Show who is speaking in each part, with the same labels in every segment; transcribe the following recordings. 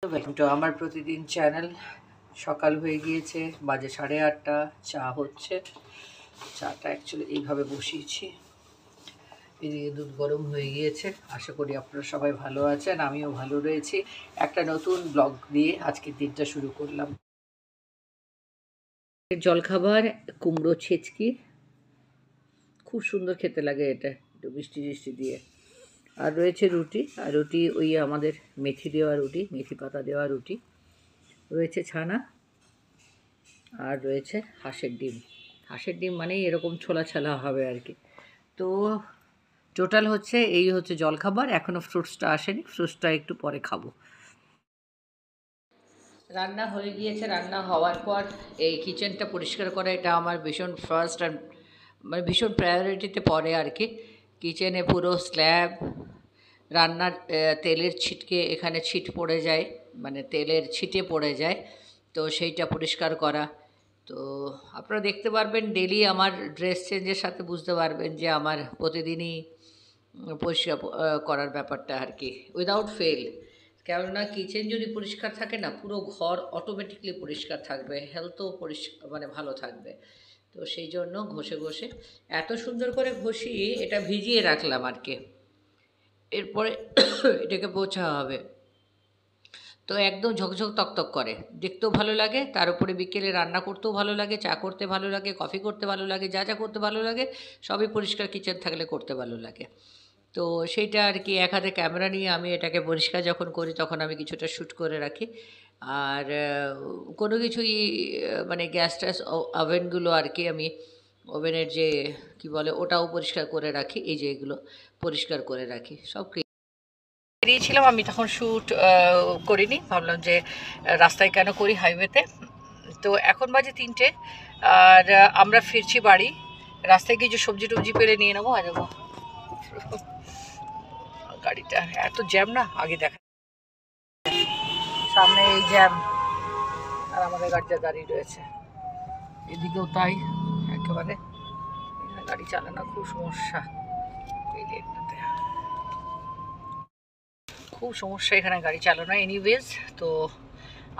Speaker 1: Welcome to আমার প্রতিদিন channel. সকাল হয়ে গিয়েছে, বাজে 8:30। চা হচ্ছে। চাটা অ্যাকচুয়ালি এইভাবে বসিয়েছি। এদিকে দুধ গরম হয়ে গিয়েছে। আশা করি আপনারা সবাই ভালো আছেন, আমিও ভালো রয়েছি। একটা নতুন ব্লগ দিয়ে আজকের দিনটা শুরু করলাম। জলখাবার কুমড়ো ছেচকি, খুব সুন্দর খেতে লাগে এটা, একটু মিষ্টি মিষ্টি দিয়ে। আর রয়েছে রুটি, আর রুটি ওই আমাদের মেথি দেওয়া রুটি, মেথি পাতা দেওয়া রুটি। রয়েছে ছানা, আর রয়েছে হাঁসের ডিম। হাঁসের ডিম মানেই এরকম ছোলা ছালা হবে আর কি। তো টোটাল হচ্ছে এই হচ্ছে জলখাবার। এখনও ফ্রুটসটা আসেনি, ফ্রুটসটা একটু পরে খাবো। রান্না হয়ে গিয়েছে। রান্না হওয়ার পর এই কিচেনটা পরিষ্কার করা এটা আমার ভীষণ ফার্স্ট আর মানে ভীষণ প্রায়োরিটিতে পড়ে আর কি। কিচেনে পুরো স্ল্যাব, রান্নার তেলের ছিটকে এখানে ছিট পড়ে যায়, মানে তেলের ছিটে পড়ে যায়, তো সেইটা পরিষ্কার করা। তো আপনারা দেখতে পারবেন ডেলি আমার ড্রেস চেঞ্জের সাথে বুঝতে পারবেন যে আমার প্রতিদিনই পরিষ্কার করার ব্যাপারটা আর কি, উইদাউট ফেল। কেননা কিচেন যদি পরিষ্কার থাকে না, পুরো ঘর অটোমেটিকলি পরিষ্কার থাকবে, হেলথও পরিষ্কার মানে ভালো থাকবে। তো সেই জন্য ঘষে ঘষে এত সুন্দর করে ঘষি, এটা ভিজিয়ে রাখলাম আর কি। এরপরে এটাকে পোছা হবে, তো একদম ঝকঝক তকতক করে, দেখতেও ভালো লাগে। তার উপরে বিকেলে রান্না করতেও ভালো লাগে, চা করতে ভালো লাগে, কফি করতে ভালো লাগে, যা যা করতে ভালো লাগে সবই পরিষ্কার কিচেন থাকলে করতে ভালো লাগে। তো সেইটা আর কি, এক হাতে ক্যামেরা নিয়ে আমি এটাকে পরিষ্কার যখন করি তখন আমি কিছুটা শ্যুট করে রাখি। আর কোনো কিছুই মানে গ্যাস ট্যাস ওভেনগুলো আর কি, আমি ওভেনের যে কি বলে ওটাও পরিষ্কার করে রাখি। এই যে এগুলো পরিষ্কার করে রাখি সব। বেরিয়েছিলাম আমি, তখন শ্যুট করিনি, ভাবলাম যে রাস্তায় কেন করি, হাইওয়েতে। তো এখন বাজে 3টে, আর আমরা ফিরছি বাড়ি। রাস্তায় কিছু সবজি টবজি পেলে নিয়ে নেবো আর যাবো। গাড়িটা এত জ্যাম না, আগে দেখা সামনে এই জ্যাম, আর আমাদের গাড়িটা দাঁড়িয়ে রয়েছে। এদিকেও তাই, একেবারে গাড়ি চালানো খুব সমস্যা। এই লেনটাতে খুব সমস্যা এখানে গাড়ি চালানো। এনিওয়েজ, তো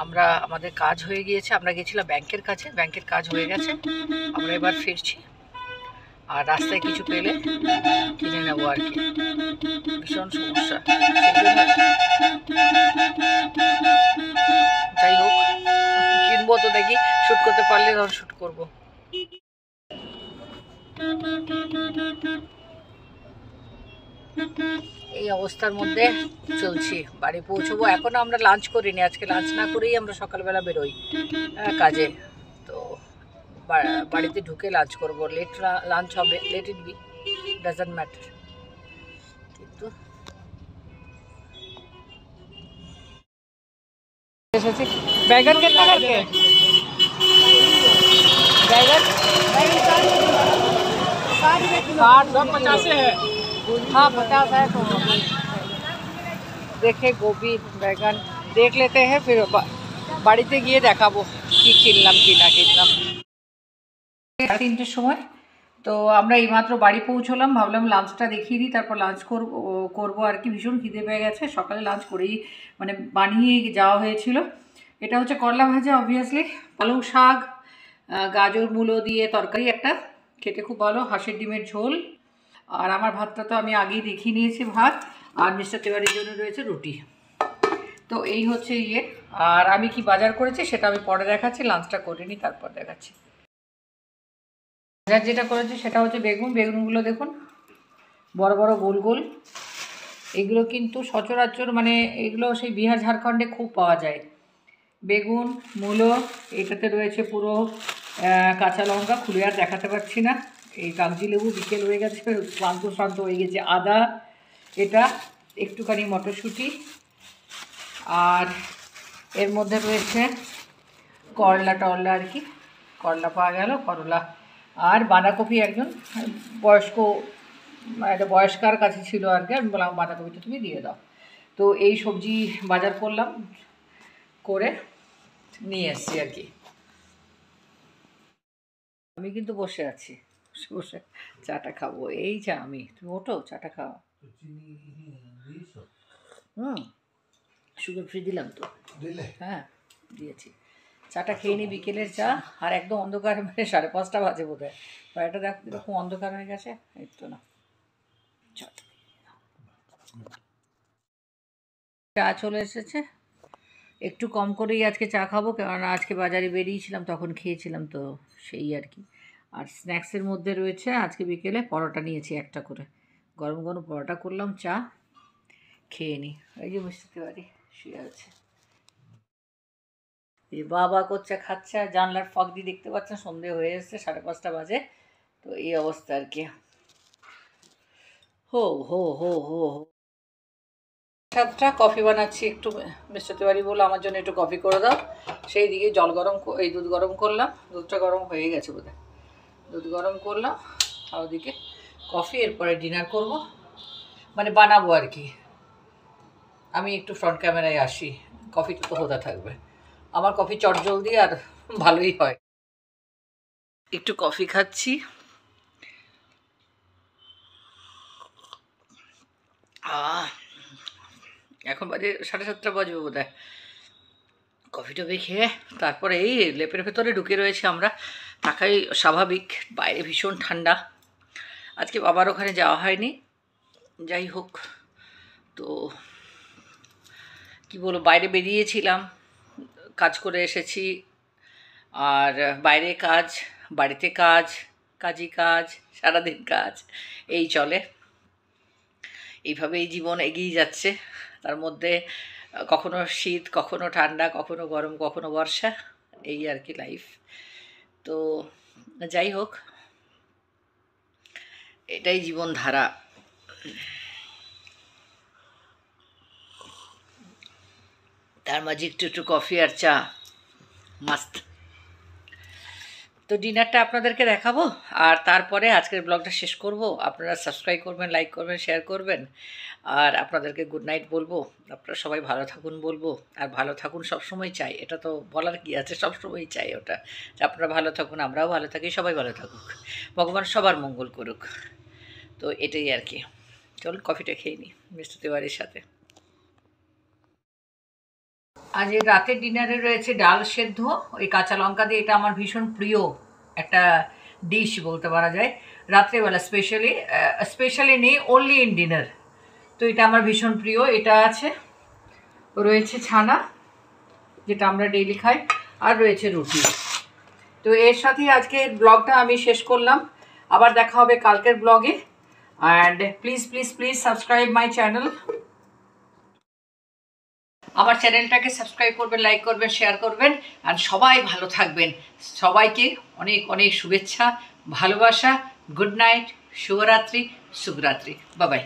Speaker 1: আমরা আমাদের কাজ হয়ে গিয়েছে। আমরা গেছিলাম ব্যাংকের কাছে, ব্যাংকের কাজ হয়ে গেছে। আমরা এবার ফিরছি, আর রাস্তায় কিছু পেলে কিনে নেবো আর কি। ভীষণ সমস্যা, যাই হোক কিনবো তো, দেখি শ্যুট করতে পারলে তখন শ্যুট করবো। এই অবস্থার মধ্যে চলছি, বাড়ি পৌঁছবো। এখনো আমরা লাঞ্চ করিনি, আজকে লাঞ্চ না করেই আমরা সকালবেলা বেরোই কাজে। তো বাড়িতে ঢুকে লাঞ্চ করবো। লেট লাঞ্চ হবে, let it be, doesn't matter. কিন্তু बैगन कितना करके? बैगन 60 है। हाँ 50 है। तो देखे गोभी बैगन देख लेते हैं, फिर বাড়িতে গিয়ে দেখাবো কি কিনলাম কি না কিনলাম। 3টের সময় তো আমরা এইমাত্র বাড়ি পৌঁছলাম। ভাবলাম লাঞ্চটা দেখিয়ে দিই, তারপর লাঞ্চ করবো আর কি। ভীষণ খিদে পেয়ে গেছে, সকালে লাঞ্চ করেই মানে বানিয়ে যাওয়া হয়েছিল। এটা হচ্ছে করলা ভাজা, অবভিয়াসলি পালং শাক, গাজর মূলো দিয়ে তরকারি একটা, খেতে খুব ভালো, হাঁসের ডিমের ঝোল। আর আমার ভাতটা তো আমি আগেই দেখিয়ে নিয়েছি, ভাত। আর মিস্টার তিওয়ারির জন্য রয়েছে রুটি। তো এই হচ্ছে ইয়ে। আর আমি কি বাজার করেছি সেটা আমি পরে দেখাচ্ছি, লাঞ্চটা করিনি, তারপর দেখাচ্ছি। বাজার যেটা করেছি সেটা হচ্ছে বেগুন। বেগুনগুলো দেখুন, বড় বড় গোল গোল। এগুলো কিন্তু সচরাচর মানে এগুলো সেই বিহার ঝাড়খণ্ডে খুব পাওয়া যায়। বেগুন, মূলো, এটাতে রয়েছে পুরো কাঁচা লঙ্কা, খুলে আর দেখাতে পারছি না। এই কাগজি লেবু, বিকেল হয়ে গেছে, ক্লান্ত শ্রান্ত হয়ে গেছে। আদা, এটা একটুখানি মটরশুঁটি, আর এর মধ্যে রয়েছে করলা টরলা আর কি, করলা পাওয়া গেল, করলা। আর বাঁধাকপি একজন বয়স্ক একটা বয়স্কার কাছে ছিল আর কি, আমি বললাম বাঁধাকপিটা তুমি দিয়ে দাও। তো এই সবজি বাজার করলাম, করে নিয়ে এসছি আর কি। আমি কিন্তু বসে আছি, বসে বসে চাটা খাবো। এই চা, আমি তুমি ওঠো চাটা খাও। সুগার ফ্রি দিলাম তো। হ্যাঁ দিয়েছি। চাটা খেয়ে নি, বিকেলের চা। আর একদম অন্ধকার, মানে 5:30 বাজে বোধ হয়। বাইরেটা দেখো এরকম অন্ধকার হয়ে গেছে। এই তো না, চা চলে এসেছে। একটু কম করেই আজকে চা খাবো, কারণ আজকে বাজারে বেরিয়েছিলাম, তখন খেয়েছিলাম, তো সেই আর কি। আর স্ন্যাক্সের মধ্যে রয়েছে আজকে বিকেলে পরোটা নিয়েছি একটা করে, গরম গরম পরোটা করলাম, চা খেয়ে নিই। এই যে বুঝতে পারি শুয়ে আছে, এই বাবা করছে, খাচ্ছে, আর জানলার ফাঁক দিয়ে দেখতে পাচ্ছেন সন্ধে হয়ে এসছে, 5:30 বাজে। তো এই অবস্থা আর কি। হো হো হো হো হো। 7টা কফি বানাচ্ছি একটু। মিস্টার তিওয়ারি বললো আমার জন্য একটু কফি করে দাও। সেই দিকে জল গরম, এই দুধ গরম করলাম, দুধটা গরম হয়ে গেছে বোধহয়। দুধ গরম করলাম, আর ওদিকে কফি। এরপরে ডিনার করব, মানে বানাবো আর কি। আমি একটু ফ্রন্ট ক্যামেরায় আসি, কফিটা তো হতে থাকবে। আমার কফি চটজলদি আর ভালোই হয়। একটু কফি খাচ্ছি। এখন বাজে 7:30 বাজবে বোধ হয়। কফি টফি খেয়ে তারপরে এই লেপের ভেতরে ঢুকে রয়েছে আমরা, থাকাই স্বাভাবিক। বাইরে ভীষণ ঠান্ডা। আজকে বাবার ওখানে যাওয়া হয়নি। যাই হোক, তো কি বলবো, বাইরে বেরিয়েছিলাম, কাজ করে এসেছি। আর বাইরে কাজ, বাড়িতে কাজ, কাজই কাজ, সারাদিন কাজ, এই চলে। এইভাবেই জীবন এগিয়ে যাচ্ছে। তার মধ্যে কখনো শীত, কখনো ঠান্ডা, কখনো গরম, কখনো বর্ষা, এই আর কি লাইফ। তো যাই হোক, এটাই জীবনধারা। তার মাঝে একটু একটু কফি আর চা, মাস্ট। তো ডিনারটা আপনাদেরকে দেখাবো, আর তারপরে আজকের ব্লগটা শেষ করব। আপনারা সাবস্ক্রাইব করবেন, লাইক করবেন, শেয়ার করবেন। আর আপনাদেরকে গুড নাইট বলবো। আপনারা সবাই ভালো থাকুন বলবো। আর ভালো থাকুন সবসময় চাই, এটা তো বলার কি আছে, সবসময় চাই ওটা, যে আপনারা ভালো থাকুন, আমরাও ভালো থাকি, সবাই ভালো থাকুক, ভগবান সবার মঙ্গল করুক। তো এটাই আর কি। চলুন কফিটা খেয়ে নিই মিস্টার তিওয়ারির সাথে। আজ রাতের ডিনারে রয়েছে ডাল সেদ্ধ, ওই কাঁচা লঙ্কা দিয়ে। এটা আমার ভীষণ প্রিয় একটা ডিশ বলতে পারা যায়, রাত্রেবেলা স্পেশালি নেই, অনলি ইন ডিনার। তো এটা আমার ভীষণ প্রিয়। এটা আছে, রয়েছে ছানা, যেটা আমরা ডেইলি খাই, আর রয়েছে রুটি। তো এর সাথেই আজকে ব্লগটা আমি শেষ করলাম। আবার দেখা হবে কালকের ব্লগে। And please please please subscribe my channel. আমার চ্যানেলটাকে সাবস্ক্রাইব করবেন, লাইক করবেন, শেয়ার করবেন। আর সবাই ভালো থাকবেন। সবাইকে অনেক অনেক শুভেচ্ছা, ভালোবাসা। গুড নাইট, শুভরাত্রি, শুভরাত্রি, বাই বাই।